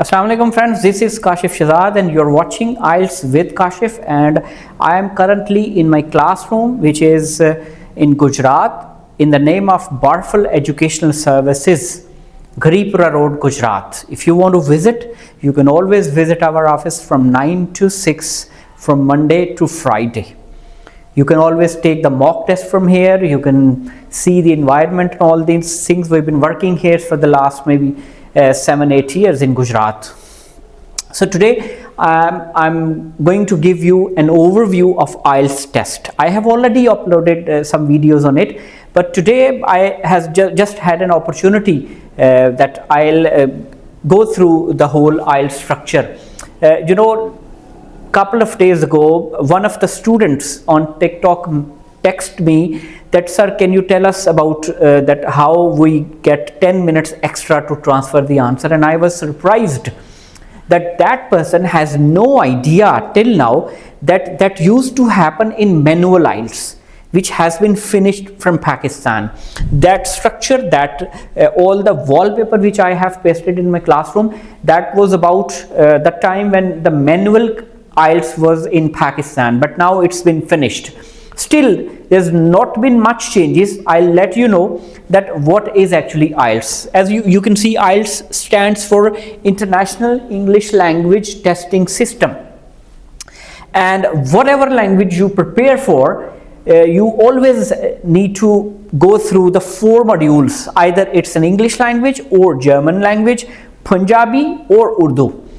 Assalamu alaikum friends, this is Kashif Shehzad and you're watching IELTS with Kashif, and I am currently in my classroom which is in Gujarat in the name of Barful Educational Services, Garipura Road, Gujarat. If you want to visit, you can always visit our office from 9 to 6 from Monday to Friday. You can always take the mock test from here. You can see the environment and all these things. We've been working here for the last maybe 7-8 years in Gujarat. So today I'm going to give you an overview of IELTS test. I have already uploaded some videos on it, but today I has just had an opportunity that I'll go through the whole IELTS structure. Couple of days ago, one of the students on TikTok texted me that, sir, can you tell us about that how we get 10 minutes extra to transfer the answer? And I was surprised that that person has no idea till now that that used to happen in manual IELTS, which has been finished from Pakistan. That structure, that all the wallpaper which I have pasted in my classroom, that was about the time when the manual IELTS was in Pakistan, but now it's been finished. Still, there's not been much changes. I'll let you know that what is actually IELTS. As you can see, IELTS stands for International English Language Testing System. And whatever language you prepare for, you always need to go through the 4 modules. Either it's an English language or German language, Punjabi or Urdu.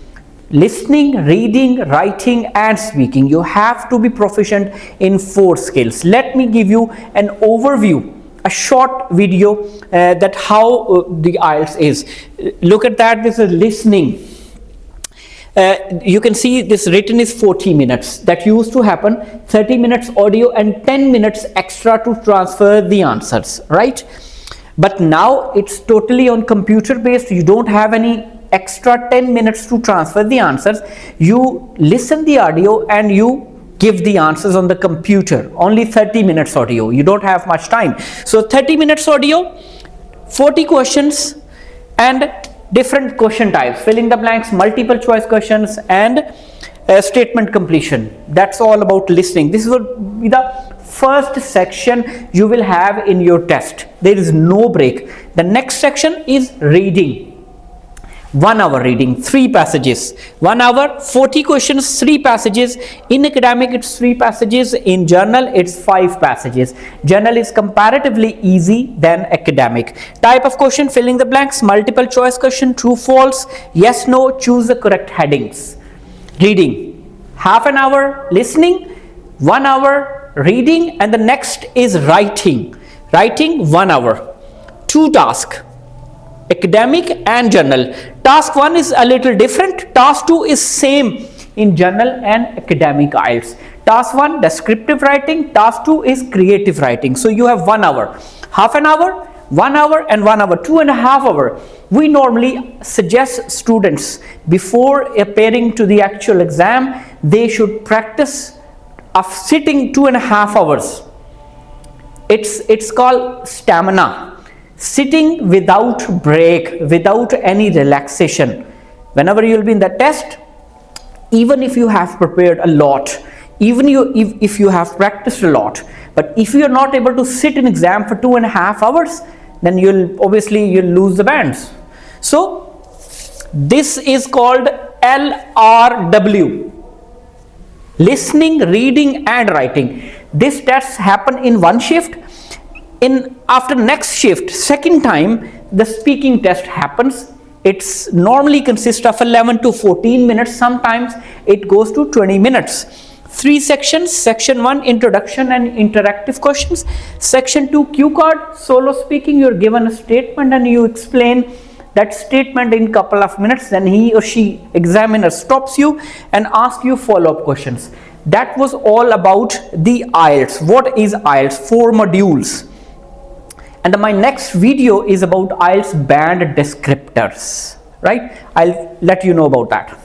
Listening, reading, writing and speaking. You have to be proficient in 4 skills. Let me give you an overview, a short video that how the IELTS is. Look at that. This is listening. You can see this written is 40 minutes. That used to happen 30 minutes audio and 10 minutes extra to transfer the answers, right? But now it's totally on computer based. You don't have any extra 10 minutes to transfer the answers. You listen the audio and you give the answers on the computer. Only 30 minutes audio. You don't have much time. So 30 minutes audio, 40 questions and different question types, filling the blanks, multiple choice questions and statement completion. That's all about listening. This will be the first section you will have in your test. There is no break. The next section is reading. 1 hour reading, 3 passages. 1 hour, 40 questions, 3 passages. In academic, it's 3 passages. In journal, it's 5 passages. Journal is comparatively easy than academic. Type of question, filling the blanks, multiple choice question, true, false, yes, no, choose the correct headings. Reading, half an hour listening, 1 hour reading, and the next is writing. Writing, 1 hour. 2 tasks. Academic and journal. Task 1 is a little different. Task 2 is same in journal and academic IELTS. Task 1 descriptive writing. Task 2 is creative writing. So you have 1 hour, half an hour, 1 hour and 1 hour, 2.5 hours. We normally suggest students before appearing to the actual exam, they should practice of sitting 2.5 hours. It's called stamina. Sitting without break, without any relaxation. Whenever you will be in the test, even if you have prepared a lot, even if you have practiced a lot, but if you are not able to sit in exam for 2.5 hours, then you'll lose the bands. So this is called LRW. Listening, reading and writing. This tests happen in one shift. After next shift, second time, the speaking test happens. It's normally consists of 11 to 14 minutes. Sometimes it goes to 20 minutes. 3 sections. Section 1, introduction and interactive questions. Section 2, cue card, solo speaking. You're given a statement and you explain that statement in couple of minutes. Then he or she, examiner, stops you and asks you follow-up questions. That was all about the IELTS. What is IELTS? 4 modules. And my next video is about IELTS band descriptors, right? I'll let you know about that.